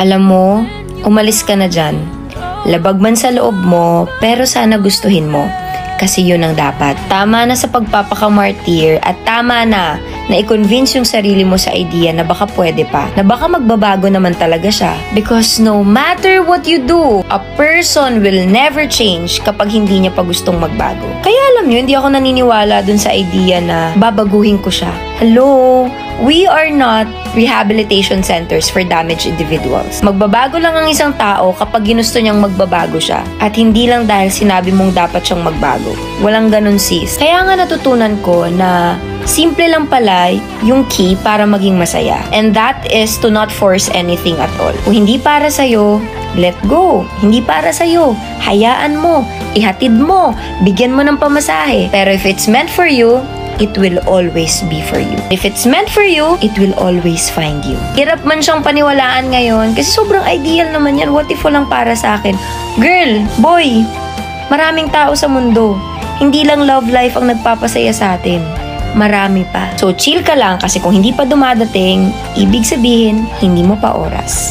Alam mo, umalis ka na dyan. Labag man sa loob mo, pero sana gustuhin mo. Kasi yun ang dapat. Tama na sa pagpapakamartir at tama na i-convince yung sarili mo sa idea na baka pwede pa. Na baka magbabago naman talaga siya. Because no matter what you do, a person will never change kapag hindi niya pa gustong magbago. Kaya alam niyo, hindi ako naniniwala dun sa idea na babaguhin ko siya. Hello? We are not rehabilitation centers for damaged individuals. Magbabago lang ang isang tao kapag ginusto niyang magbabago siya. At hindi lang dahil sinabi mong dapat siyang magbago. Walang ganun sis. Kaya nga natutunan ko na simple lang pala yung key para maging masaya. And that is to not force anything at all. Kung hindi para sa'yo, let go. Hindi para sa'yo, hayaan mo, ihatid mo, bigyan mo ng pamasahe. Pero if it's meant for you, it will always be for you. If it's meant for you, it will always find you. Hirap man siyang paniwalaan ngayon kasi sobrang ideal naman yan. What if walang para sa akin? Girl, boy, maraming tao sa mundo. Hindi lang love life ang nagpapasaya sa atin. Marami pa. So chill ka lang kasi kung hindi pa dumadating, ibig sabihin, hindi mo pa oras.